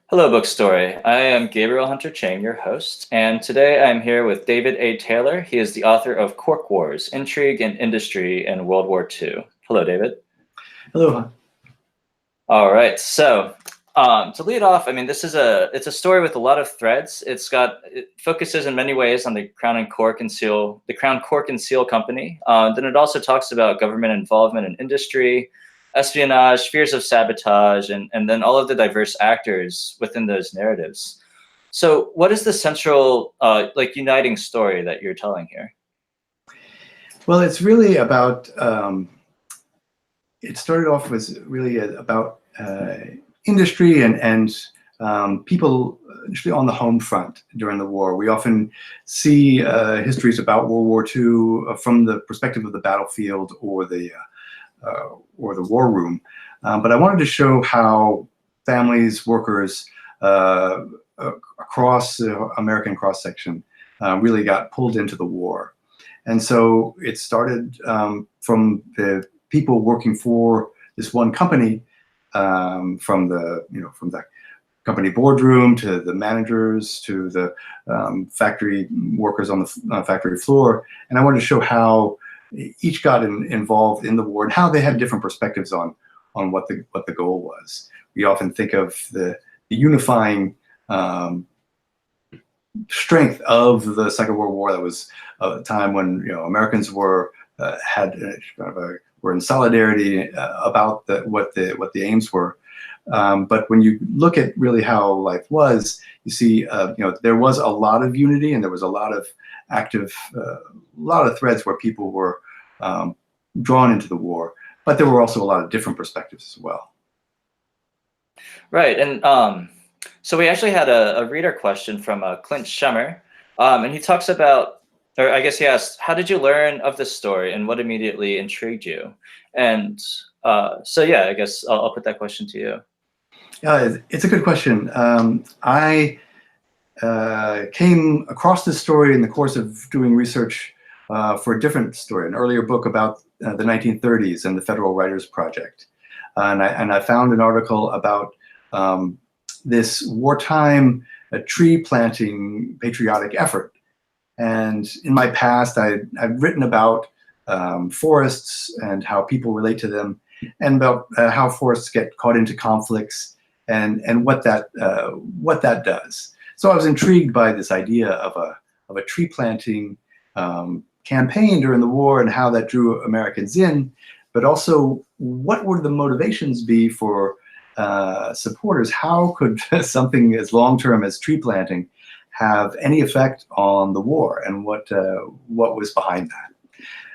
Hello, BookStory. I am Gabriel Hunter Chang, your host, and today I'm here with David A. Taylor. He is the author of Cork Wars, Intrigue and Industry in World War II. Hello, David. Hello. All right, so to lead off, I mean, it's a story with a lot of threads. It focuses in many ways on the Crown Cork and Seal Company. Then it also talks about government involvement in industry, espionage, fears of sabotage, and then all of the diverse actors within those narratives. So what is the central uniting story that you're telling here? Well, it's really about, it started off as really about industry and people actually on the home front during the war. We often see histories about World War II from the perspective of the battlefield or the war room. But I wanted to show how families, workers across the American cross-section really got pulled into the war. And so it started from the people working for this one company, from the company boardroom to the managers to the factory workers on the factory floor. And I wanted to show how each got involved in the war and how they had different perspectives on what the goal was. We often think of the unifying strength of the Second World War. That was a time when Americans were were in solidarity about what the aims were. But when you look at really how life was, you see there was a lot of unity and there was a lot of active, a lot of threads where people were drawn into the war, but there were also a lot of different perspectives as well. Right, and so we actually had a reader question from Clint Schemmer, and he talks about, or I guess he asked, how did you learn of this story and what immediately intrigued you? And so yeah, I guess I'll put that question to you. It's a good question. I came across this story in the course of doing research for a different story, an earlier book about the 1930s and the Federal Writers Project. And I found an article about this wartime tree planting patriotic effort. And in my past, I've written about forests and how people relate to them, and about how forests get caught into conflicts and what that does. So I was intrigued by this idea of a tree planting campaign during the war and how that drew Americans in, but also what would the motivations be for supporters? How could something as long-term as tree planting have any effect on the war, and what was behind that?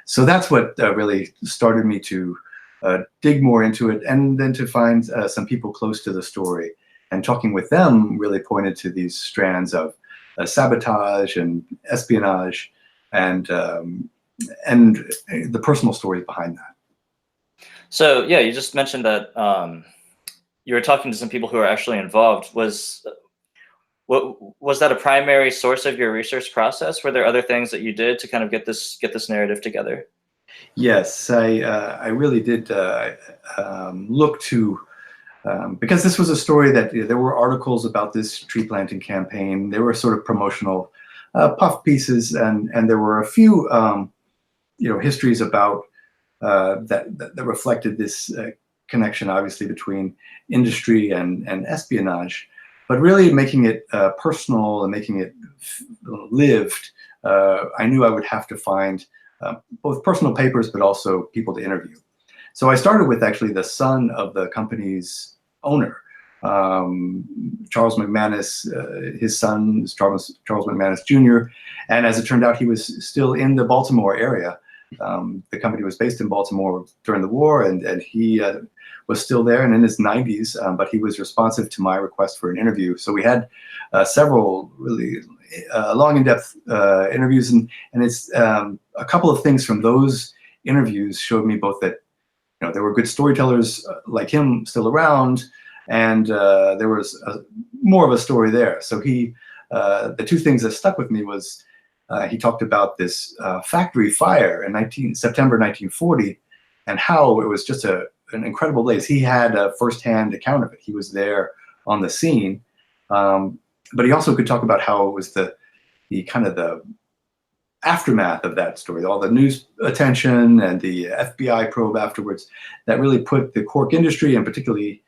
So that's what really started me to dig more into it, and then to find some people close to the story, and talking with them really pointed to these strands of sabotage and espionage, and the personal stories behind that. So yeah, you just mentioned that you were talking to some people who are actually involved. Was that a primary source of your research process? Were there other things that you did to kind of get this narrative together? Yes, I really did look to, because this was a story that there were articles about this tree planting campaign. There were sort of promotional puff pieces, and there were a few histories about that reflected this connection, obviously, between industry and espionage, but really making it personal and making it lived. I knew I would have to find both personal papers, but also people to interview. So I started with actually the son of the company's owner, Charles McManus. His son is Charles McManus Jr. And as it turned out, he was still in the Baltimore area. The company was based in Baltimore during the war, and he was still there and in his 90s, but he was responsive to my request for an interview. So we had several really long, in-depth interviews, and it's a couple of things from those interviews showed me both that there were good storytellers like him still around, and there was more of a story there. So the two things that stuck with me was he talked about this factory fire in September 1940, and how it was just an incredible blaze. He had a firsthand account of it. He was there on the scene, But he also could talk about how it was the kind of the aftermath of that story, all the news attention and the FBI probe afterwards, that really put the cork industry, and particularly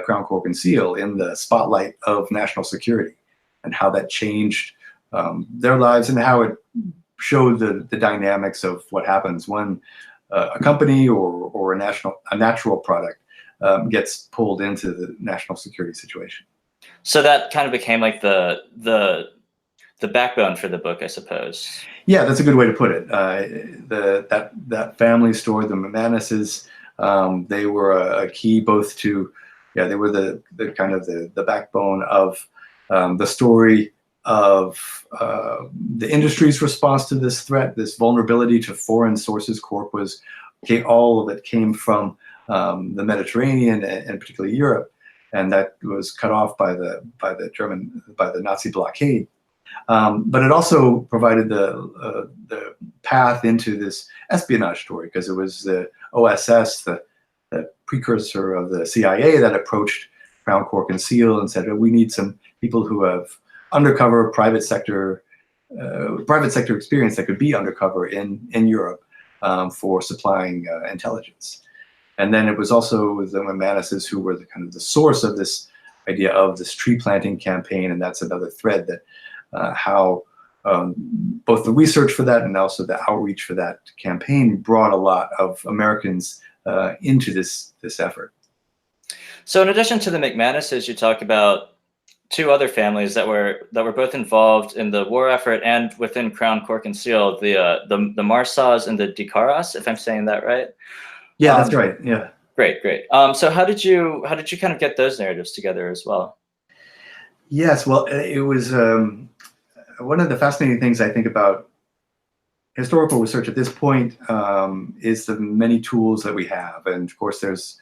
Crown Cork and Seal, in the spotlight of national security, and how that changed their lives, and how it showed the dynamics of what happens when a company or a natural product gets pulled into the national security situation. So that kind of became like the backbone for the book, I suppose. Yeah, that's a good way to put it. That family story, the McManuses, they were a key both to, they were the kind of the backbone of the story of the industry's response to this threat, this vulnerability to foreign sources. Cork was, all of it came from the Mediterranean and particularly Europe, and that was cut off by the Nazi blockade. But it also provided the path into this espionage story, because it was the OSS, the precursor of the CIA, that approached Crown Cork and Seal and said, we need some people who have undercover private sector experience that could be undercover in Europe for supplying intelligence. And then it was also the McManuses who were the kind of the source of this idea of this tree planting campaign, and that's another thread that how both the research for that and also the outreach for that campaign brought a lot of Americans into this effort. So in addition to the McManuses, you talk about two other families that were both involved in the war effort and within Crown Cork and Seal, the Marsas and the De Caras, if I'm saying that right. Yeah, that's right. Yeah. Great. So how did you kind of get those narratives together as well? Yes, well, it was one of the fascinating things I think about historical research at this point is the many tools that we have, and of course, there's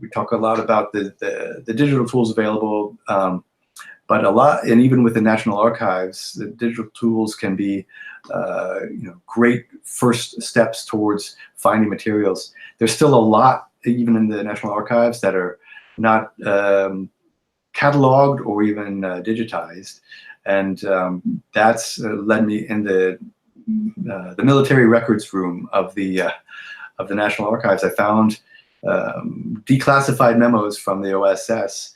we talk a lot about the digital tools available, but a lot, and even with the National Archives, the digital tools can be great first steps towards finding materials. There's still a lot, even in the National Archives, that are not cataloged or even digitized, and that's led me in the military records room of the National Archives. I found declassified memos from the OSS,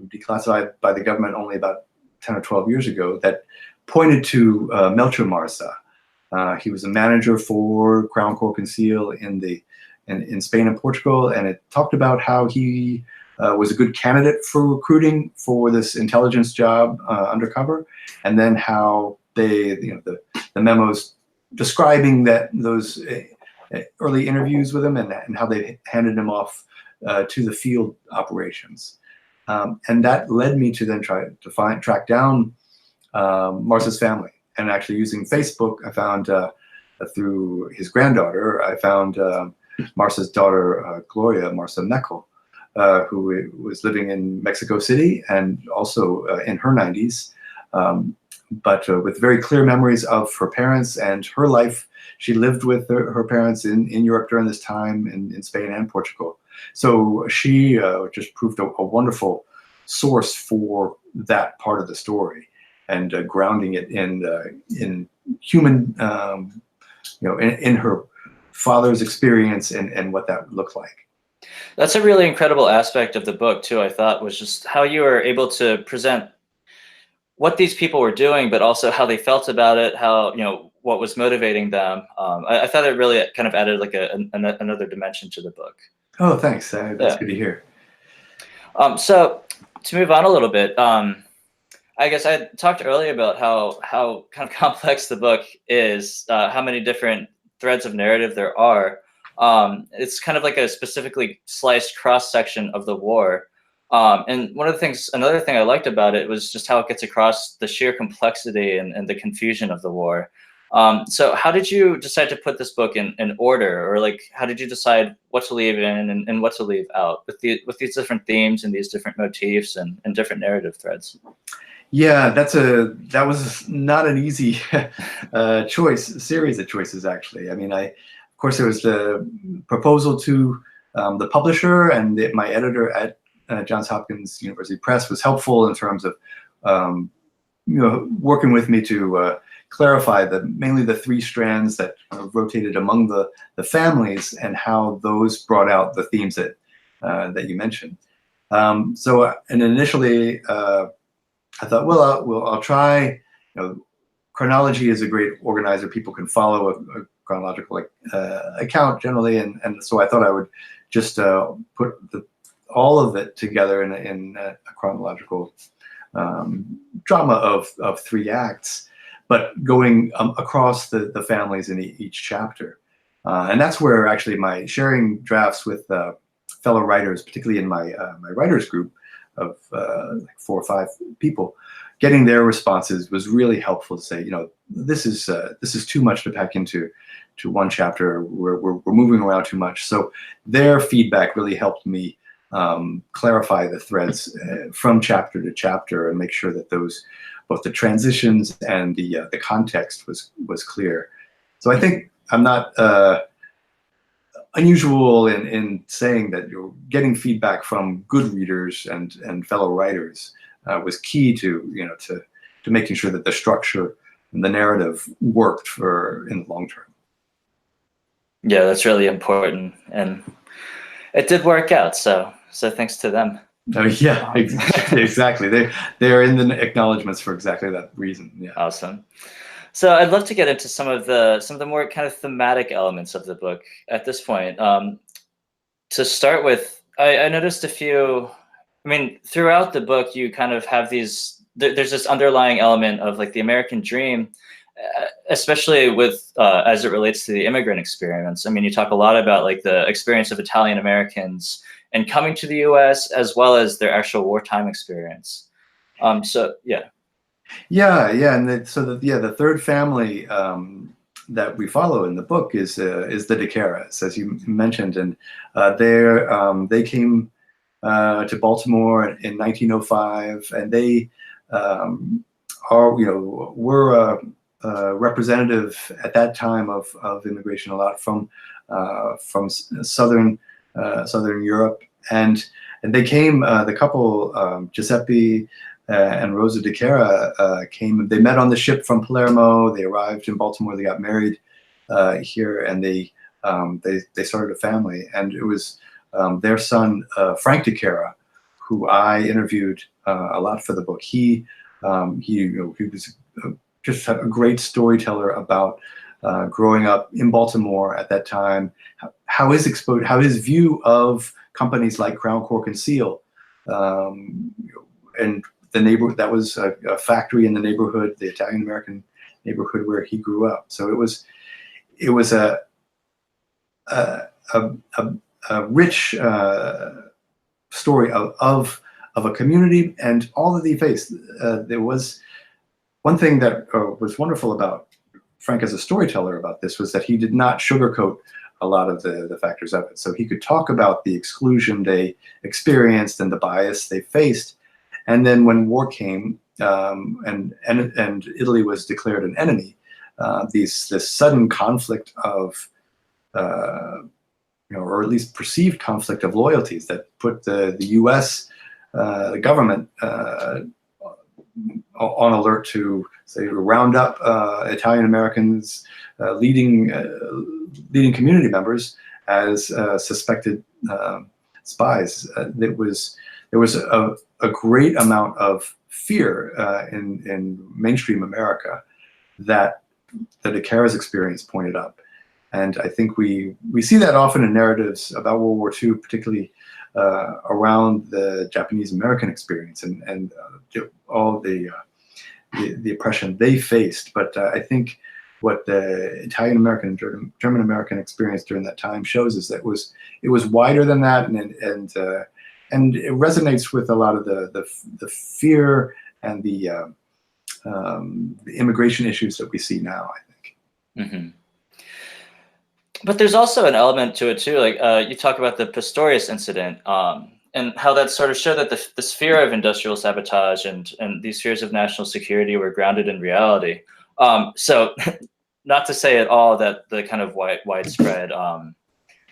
declassified by the government only about 10 or 12 years ago, that pointed to Melchor Marsa. He was a manager for Crown Cork and Seal in Spain and Portugal, and it talked about how he was a good candidate for recruiting for this intelligence job undercover, and then how they, the memos describing those early interviews with him and how they handed him off to the field operations. And that led me to then try to track down Marsa's family. And actually using Facebook, I found through his granddaughter, I found Marsa's daughter, Gloria Marsa Meckel, who was living in Mexico City and also in her 90s, but with very clear memories of her parents and her life. She lived with her parents in Europe during this time, in Spain and Portugal. So she just proved a wonderful source for that part of the story, and grounding it in human, in her father's experience and what that looked like. That's a really incredible aspect of the book too, I thought, was just how you were able to present what these people were doing, but also how they felt about it, how, what was motivating them. I thought it really kind of added like another dimension to the book. Oh, thanks. That's good to hear. So to move on a little bit, I guess I talked earlier about how kind of complex the book is, how many different threads of narrative there are. It's kind of like a specifically sliced cross section of the war. And another thing I liked about it was just how it gets across the sheer complexity and the confusion of the war. So how did you decide to put this book in order, or like how did you decide what to leave in and what to leave out with these different themes and these different motifs and different narrative threads? Yeah, that was not an easy series of choices, actually. I mean, of course, there was the proposal to the publisher and my editor at Johns Hopkins University Press was helpful in terms of working with me to clarify mainly the three strands that rotated among the families and how those brought out the themes that you mentioned. And initially I thought, well, I'll try. Chronology is a great organizer. People can follow a chronological account generally, and so I thought I would just put all of it together in a chronological drama of 3 acts, but going across the families in each chapter. And that's where actually my sharing drafts with fellow writers, particularly in my writers group of like 4 or 5 people, getting their responses was really helpful to say, this is too much to pack into one chapter. We're moving around too much. So their feedback really helped me clarify the threads from chapter to chapter and make sure that both the transitions and the context was clear. So I think I'm not unusual in saying that getting feedback from good readers and fellow writers was key to making sure that the structure and the narrative worked in the long term. Yeah, that's really important, and it did work out. So thanks to them. Oh yeah, exactly. They're in the acknowledgments for exactly that reason. Yeah. Awesome. So I'd love to get into some of the more kind of thematic elements of the book at this point. To start with, I noticed a few. I mean, throughout the book, you kind of have these. There's this underlying element of like the American dream, especially with as it relates to the immigrant experience. I mean, you talk a lot about like the experience of Italian Americans and coming to the U.S. as well as their actual wartime experience. So yeah. Yeah, and the third family that we follow in the book is the DeCaras, as you mentioned, and they came to Baltimore in 1905, and they were representative at that time of immigration a lot from southern Europe, and they came. The couple Giuseppe and Rosa DeCara came. They met on the ship from Palermo. They arrived in Baltimore. They got married here, and they started a family. And it was their son Frank DeCara, who I interviewed a lot for the book. He was just a great storyteller about growing up in Baltimore at that time. How his view of companies like Crown, Cork, and Seal, and the neighborhood that was a factory in the neighborhood, the Italian American neighborhood where he grew up. So it was a rich story of a community and all that he faced. There was one thing that was wonderful about Frank as a storyteller about this was that he did not sugarcoat a lot of the factors of it. So he could talk about the exclusion they experienced and the bias they faced. And then when war came and Italy was declared an enemy, this sudden conflict of, or at least perceived conflict of loyalties that put the U.S. Government on alert to, say, round up Italian Americans, leading community members as suspected spies. There was a great amount of fear in mainstream America that the DeCara's experience pointed up. And I think we see that often in narratives about World War II, particularly around the Japanese American experience and all the oppression they faced. But I think what the Italian American and German American experience during that time shows is that it was wider than that, and it resonates with a lot of the fear and the immigration issues that we see now, I think. Mm-hmm. But there's also an element to it too, like you talk about the Pistorius incident, and how that sort of showed that the sphere of industrial sabotage and these fears of national security were grounded in reality. So not to say at all that the kind of widespread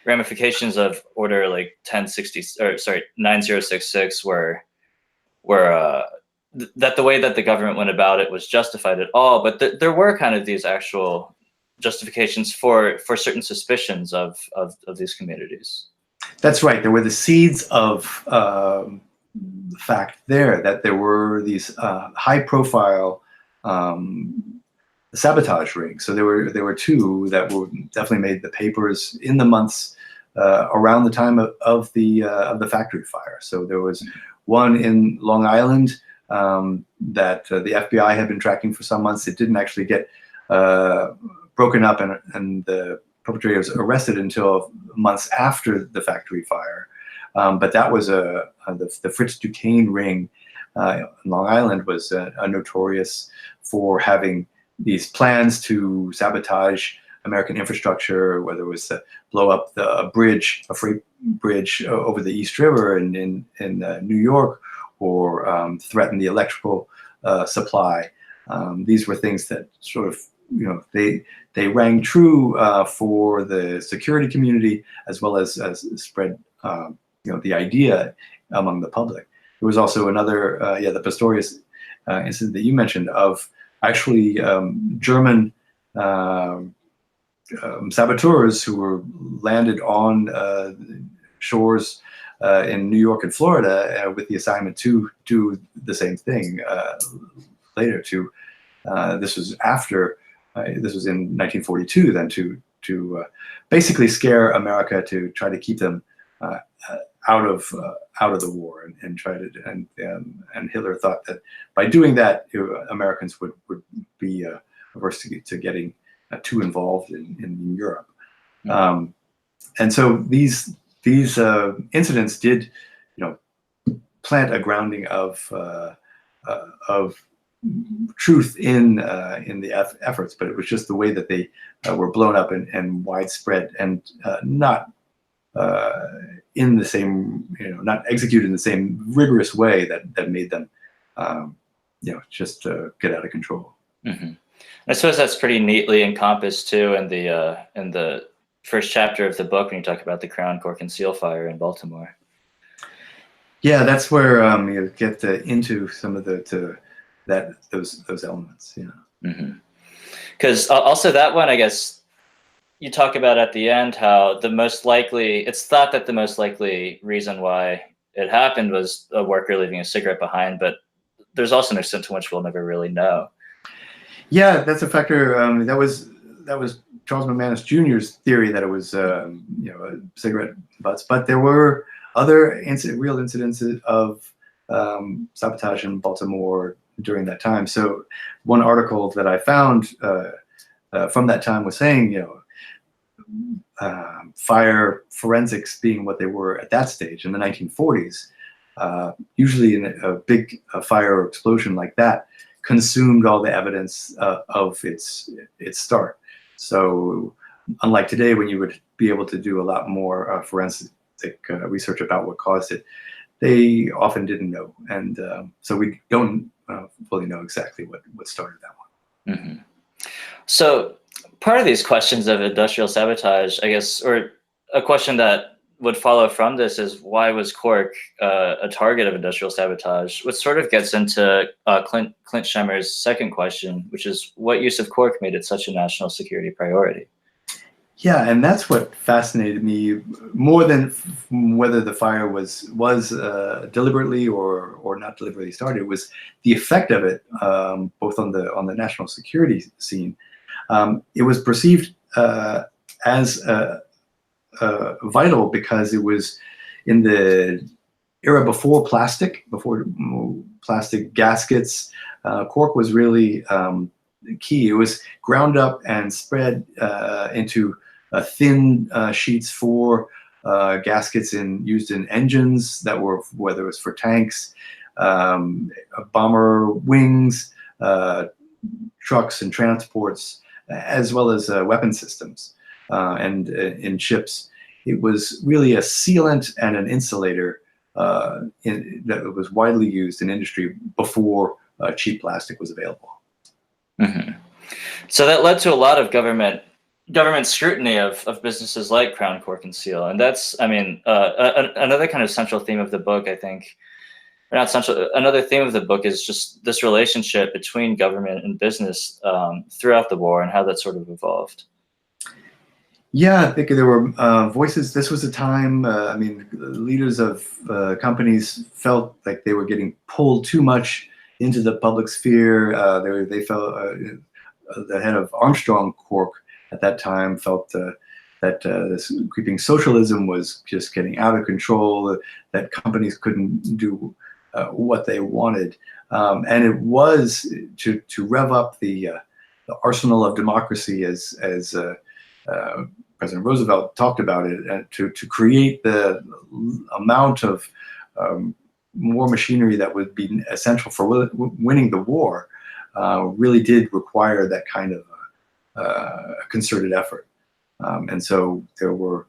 ramifications of Order like 9066 were that the way that the government went about it was justified at all, but there were kind of these actual justifications for certain suspicions of these communities. That's right. There were the seeds of fact there that there were these high-profile sabotage rings. So there were two that were definitely made the papers in the months around the time of the factory fire. So there was one in Long Island that the FBI had been tracking for some months. It didn't actually get broken up and the perpetrator was arrested until months after the factory fire. But that was the Fritz Duquesne ring in Long Island was notorious for having these plans to sabotage American infrastructure, whether it was to blow up a freight bridge over the East River in New York, or threaten the electrical supply. These were things that sort of, they rang true for the security community, as well as spread the idea among the public. There was also another, the Pistorius incident that you mentioned of actually German saboteurs who were landed on shores in New York and Florida with the assignment to do the same thing later. This was after, this was in 1942, then to basically scare America, to try to keep them out of the war, and try to and Hitler thought that by doing that, Americans would be averse to getting too involved in Europe. And so these incidents did, plant a grounding of truth in the efforts, but it was just the way that they were blown up and widespread, and not in the same, not executed in the same rigorous way that made them, just get out of control. Mm-hmm. I suppose that's pretty neatly encompassed too in the first chapter of the book when you talk about the Crown, Cork, and Seal fire in Baltimore. Yeah, that's where you get into some of those elements. Because also that one, I guess, you talk about at the end how it's thought that the most likely reason why it happened was a worker leaving a cigarette behind, but there's also an extent to which we'll never really know. Yeah, that's a factor. That was Charles McManus Jr.'s theory that it was cigarette butts, but there were other real incidences of sabotage in Baltimore during that time. So one article that I found from that time was saying, fire forensics being what they were at that stage in the 1940s, usually in a big fire or explosion like that, consumed all the evidence of its start. So unlike today, when you would be able to do a lot more forensic research about what caused it, they often didn't know. And so we don't fully know exactly what started that one. Mm-hmm. So part of these questions of industrial sabotage, I guess, or a question that would follow from this is, why was Cork a target of industrial sabotage? Which sort of gets into Clint Schemmer's second question, which is, what use of Cork made it such a national security priority? Yeah, and that's what fascinated me more than whether the fire was deliberately or not deliberately started. It was the effect of it, both on the national security scene. It was perceived as vital because it was in the era before plastic gaskets. Cork was really key. It was ground up and spread into thin sheets for gaskets used in engines that were, whether it was for tanks, bomber wings, trucks and transports, as well as weapon systems and in ships. It was really a sealant and an insulator that was widely used in industry before cheap plastic was available. Mm-hmm. So that led to a lot of government government scrutiny of businesses like Crown, Cork, and Seal, and that's, I mean, another kind of central theme of the book, I think. Or not central. Another theme of the book is just this relationship between government and business throughout the war, and how that sort of evolved. Yeah, I think there were voices. This was a time, I mean, leaders of companies felt like they were getting pulled too much into the public sphere. They felt, the head of Armstrong Cork at that time felt that this creeping socialism was just getting out of control, that companies couldn't do what they wanted. And it was to rev up the arsenal of democracy, as President Roosevelt talked about it, and to create the amount of war machinery that would be essential for winning the war, really did require that kind of concerted effort. And so there were,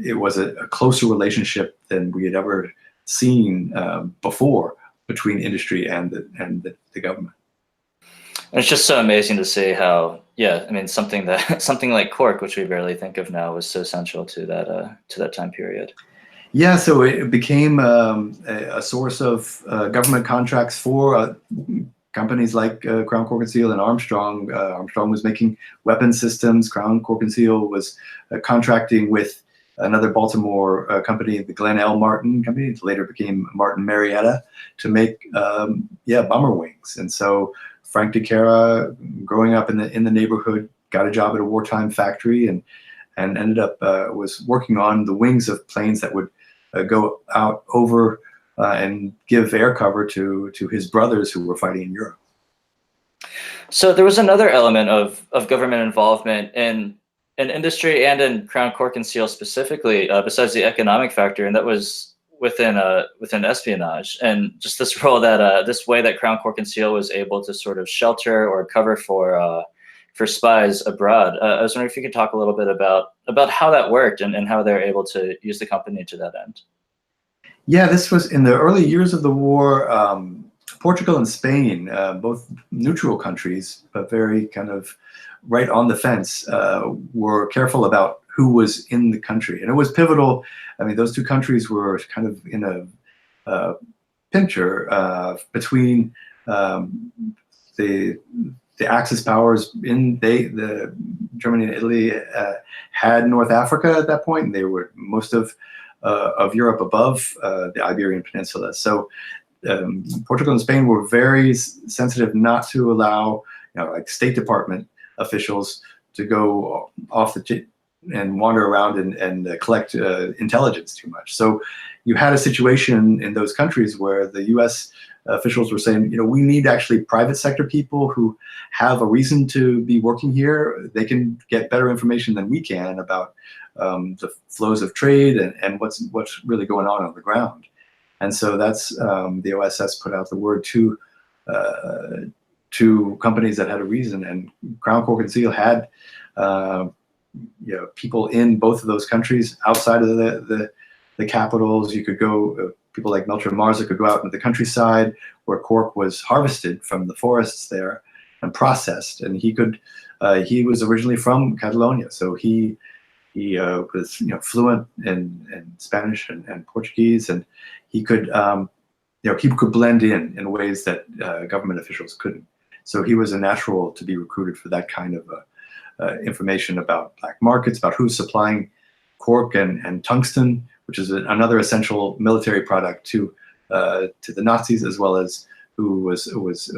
it was a closer relationship than we had ever seen before between industry and the government. And it's just so amazing to see how, yeah, I mean, something like Cork, which we barely think of now, was so central to that time period. Yeah, so it became a source of government contracts for companies like Crown, Cork, and Seal and Armstrong. Armstrong was making weapon systems. Crown, Cork, and Seal was contracting with another Baltimore company, the Glenn L. Martin Company. It later became Martin Marietta, to make bomber wings. And so Frank DeCara, growing up in the neighborhood, got a job at a wartime factory and ended up was working on the wings of planes that would go out over and give air cover to his brothers who were fighting in Europe. So there was another element of government involvement in industry and in Crown, Cork, and Seal specifically, besides the economic factor, and that was within espionage, and just this role that this way that Crown, Cork, and Seal was able to sort of shelter or cover for spies abroad. I was wondering if you could talk a little bit about how that worked and how they're able to use the company to that end. Yeah, this was in the early years of the war. Portugal and Spain, both neutral countries, but very kind of right on the fence, were careful about who was in the country. And it was pivotal. I mean, those two countries were kind of in a pincher between the Axis powers. The Germany and Italy had North Africa at that point, and they were most of Europe above the Iberian Peninsula. So Portugal and Spain were very sensitive not to allow, like State Department officials to go off the and wander around and collect intelligence too much. So you had a situation in those countries where the U.S. officials were saying, we need actually private sector people who have a reason to be working here. They can get better information than we can about the flows of trade and what's really going on the ground. And so that's the OSS put out the word to companies that had a reason, and Crown, Cork, and Seal had people in both of those countries outside of the capitals. You could go, people like Melcher Marza could go out into the countryside where cork was harvested from the forests there and processed, and he was originally from Catalonia, so he was fluent in Spanish and Portuguese, and he could people could blend in ways that government officials couldn't. So he was a natural to be recruited for that kind of information about black markets, about who's supplying cork and tungsten, which is another essential military product to the Nazis, as well as who was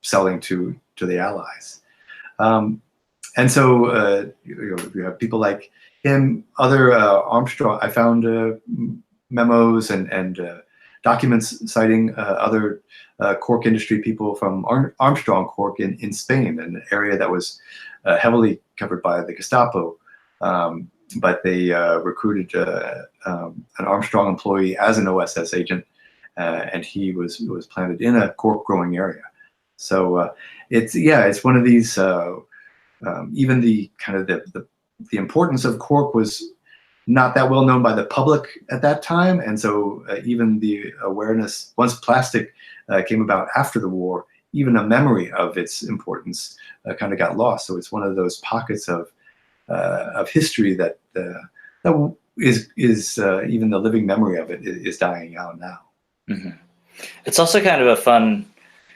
selling to the Allies. And so you have people like him, other Armstrong. I found memos and documents citing other cork industry people from Armstrong Cork in Spain, an area that was heavily covered by the Gestapo. But they recruited an Armstrong employee as an OSS agent, and he was planted in a cork growing area. So it's one of these. Even the kind of the importance of cork was not that well known by the public at that time, and so even the awareness, once plastic came about after the war, even a memory of its importance kind of got lost. So it's one of those pockets of history that is even the living memory of it is dying out now. Mm-hmm. It's also kind of a fun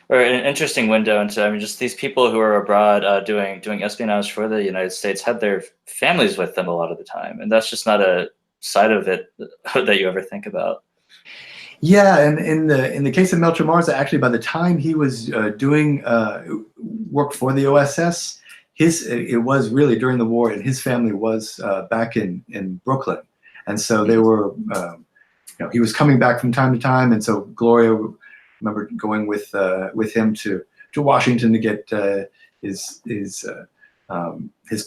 or an interesting window into, I mean, just these people who are abroad doing espionage for the United States had their families with them a lot of the time, and that's just not a side of it that you ever think about. Yeah, and in the case of Melcher Marza, actually, by the time he was doing work for the OSS, it was really during the war, and his family was back in Brooklyn, and so they were, he was coming back from time to time, and so Gloria, remember going with him to Washington to get his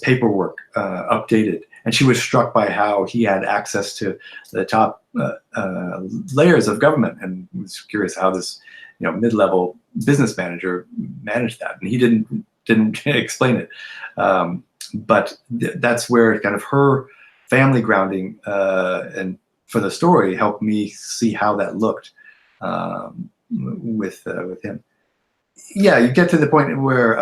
paperwork updated, and she was struck by how he had access to the top layers of government, and was curious how this mid-level business manager managed that, and he didn't explain it, but that's where kind of her family grounding and for the story helped me see how that looked with him. Yeah, you get to the point where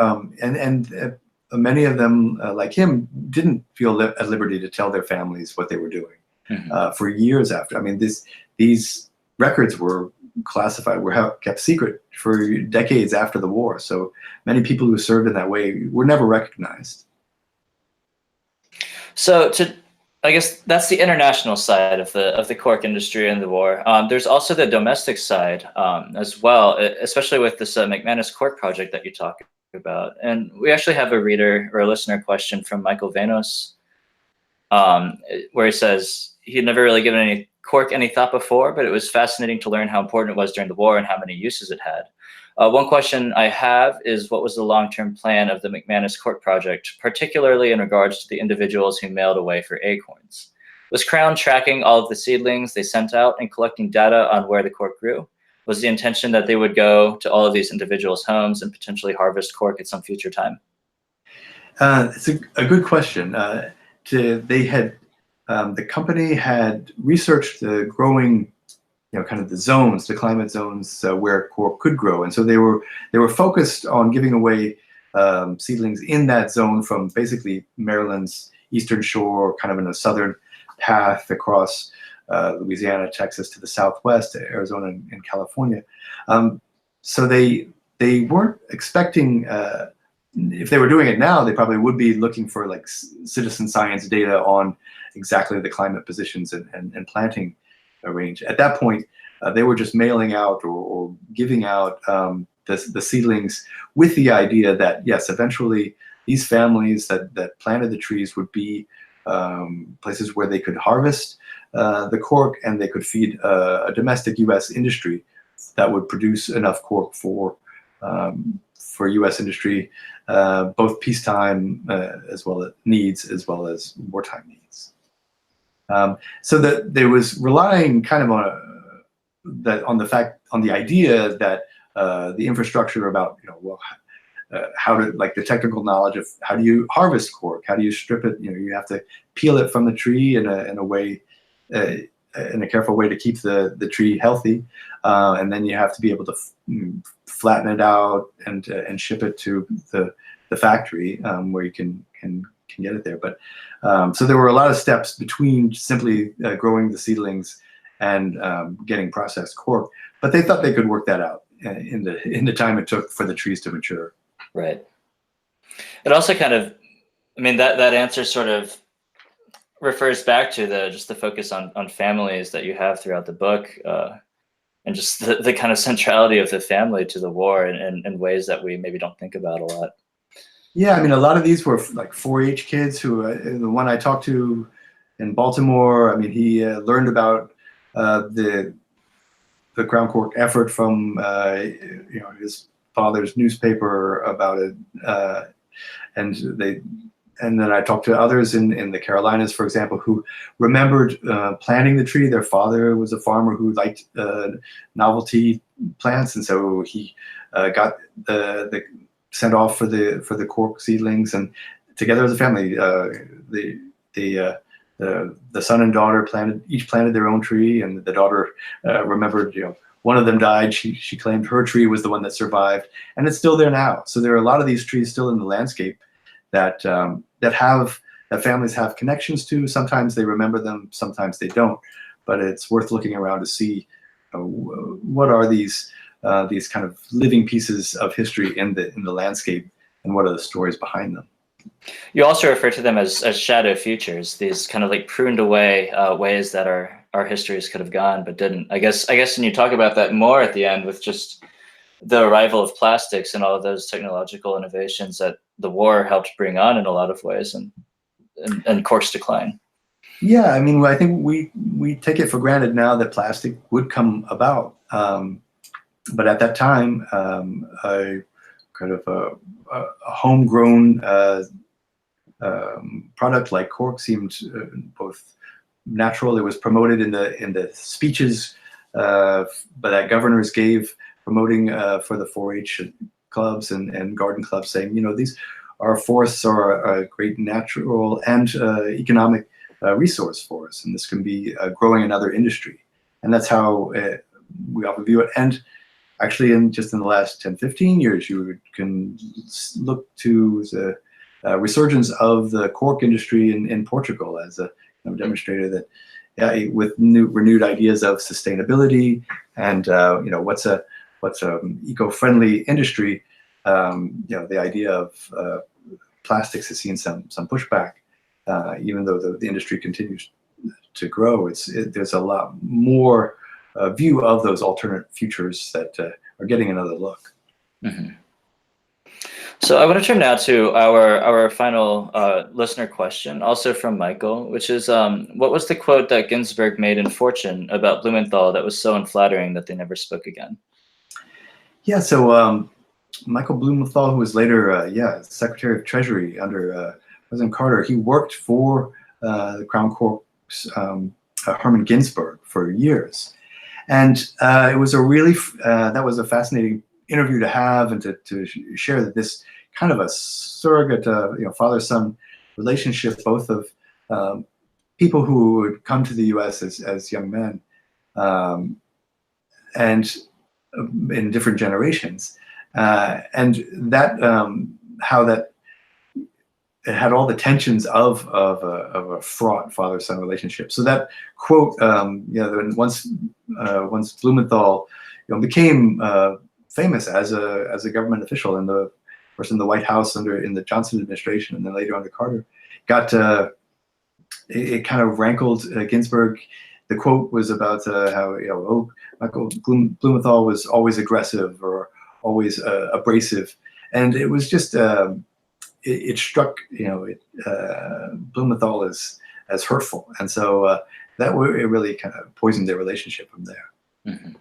many of them, like him, didn't feel at liberty to tell their families what they were doing for years after. I mean, these records were classified, were kept secret for decades after the war. So many people who served in that way were never recognized. So I guess that's the international side of the cork industry and the war. There's also the domestic side as well, especially with this McManus Cork project that you talk about. And we actually have a reader or a listener question from Michael Vanos, where he says he had never really given cork any thought before, but it was fascinating to learn how important it was during the war and how many uses it had. One question I have is, what was the long-term plan of the McManus Cork project, particularly in regards to the individuals who mailed away for acorns? Was Crown tracking all of the seedlings they sent out and collecting data on where the cork grew? Was the intention that they would go to all of these individuals' homes and potentially harvest cork at some future time? It's a good question. The company had researched the growing, kind of the zones, the climate zones where cork could grow, and so they were focused on giving away seedlings in that zone from basically Maryland's eastern shore, kind of in a southern path across Louisiana, Texas to the southwest, to Arizona and California. So they weren't expecting. If they were doing it now, they probably would be looking for like citizen science data on exactly the climate positions and planting range. At that point, they were just mailing out or giving out the seedlings with the idea that, yes, eventually these families that planted the trees would be places where they could harvest the cork, and they could feed a domestic U.S. industry that would produce enough cork for U.S. industry, both peacetime as well as wartime needs. So that there was relying kind of on the idea that the infrastructure about how to, like, the technical knowledge of how do you harvest cork, how do you strip it, you have to peel it from the tree in a way, in a careful way to keep the tree healthy, and then you have to be able to flatten it out and ship it to the factory where you can get it there. But so there were a lot of steps between simply growing the seedlings and getting processed cork, but they thought they could work that out in the time it took for the trees to mature. Right. It also kind of, I mean, that answer sort of refers back to just the focus on families that you have throughout the book, and just the kind of centrality of the family to the war in ways that we maybe don't think about a lot. Yeah, I mean, a lot of these were like 4-H kids who, the one I talked to in Baltimore, I mean, he learned about the ground cork effort from his father's newspaper about it, and then I talked to others in the Carolinas, for example, who remembered planting the tree. Their father was a farmer who liked novelty plants, and so he got the sent off for the cork seedlings, and together as a family, the the son and daughter each planted their own tree, and the daughter remembered, one of them died. She claimed her tree was the one that survived, and it's still there now. So there are a lot of these trees still in the landscape that families have connections to. Sometimes they remember them, sometimes they don't. But it's worth looking around to see what are these kind of living pieces of history in the landscape, and what are the stories behind them. You also refer to them as shadow futures, these kind of like pruned away ways that our histories could have gone but didn't. I guess when you talk about that more at the end, with just the arrival of plastics and all of those technological innovations that the war helped bring on in a lot of ways, and cork's decline. Yeah, I mean, I think we take it for granted now that plastic would come about, but at that time, a kind of a homegrown product like cork seemed both natural. It was promoted in the speeches that governors gave, promoting for the 4-H clubs and garden clubs, saying, our forests are a great natural and economic resource for us, and this can be growing another industry. And that's how we often view it. And actually, in the last 10, 15 years, you can look to the resurgence of the cork industry in Portugal as a demonstrator that with renewed ideas of sustainability and what's a eco-friendly industry. The idea of plastics has seen some pushback, even though the industry continues to grow. There's a lot more view of those alternate futures that are getting another look. Mm-hmm. So I want to turn now to our final listener question, also from Michael, which is, what was the quote that Ginsburg made in Fortune about Blumenthal that was so unflattering that they never spoke again? Yeah, so Michael Blumenthal, who was later, Secretary of Treasury under President Carter, he worked for the Crown Cork's Herman Ginsburg for years. And it was that was a fascinating interview to have, and to share that this kind of a surrogate, father-son relationship, both of people who would come to the U.S. as young men, and in different generations, and that how that it had all the tensions of a fraught father-son relationship. So that quote, once Blumenthal became famous as a government official in the White House in the Johnson administration, and then later under Carter, it kind of rankled Ginsburg. The quote was about how Michael Blumenthal was always aggressive or always abrasive, and it was just it struck Blumenthal as hurtful, and so it really kind of poisoned their relationship from there. Mm-hmm.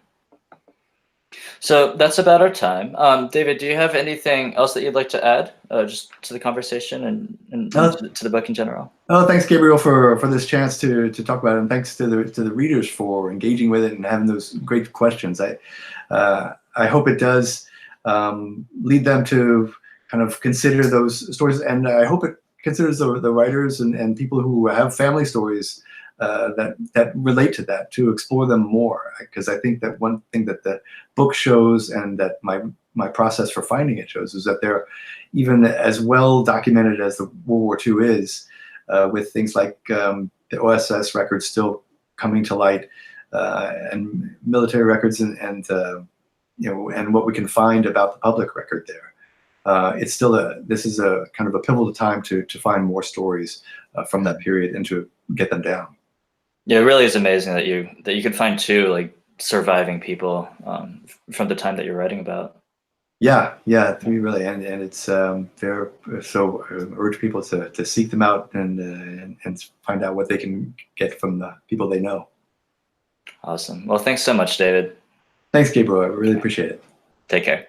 So that's about our time. David, do you have anything else that you'd like to add, just to the conversation and to the book in general? Oh, thanks, Gabriel, for this chance to talk about it, and thanks to the readers for engaging with it and having those great questions. I hope it does lead them to kind of consider those stories, and I hope it considers the writers and people who have family stories that relate to that, to explore them more, because I think that one thing that the book shows, and that my process for finding it shows, is that they're even as well documented as the World War II is, with things like the OSS records still coming to light, and military records, and what we can find about the public record there. It's still this is a kind of a pivotal time to find more stories from that period and to get them down. Yeah, it really is amazing that you could find two like surviving people from the time that you're writing about. Yeah, three really, and it's so I urge people to seek them out and find out what they can get from the people they know. Awesome. Well, thanks so much, David. Thanks, Gabriel. I really appreciate it. Take care.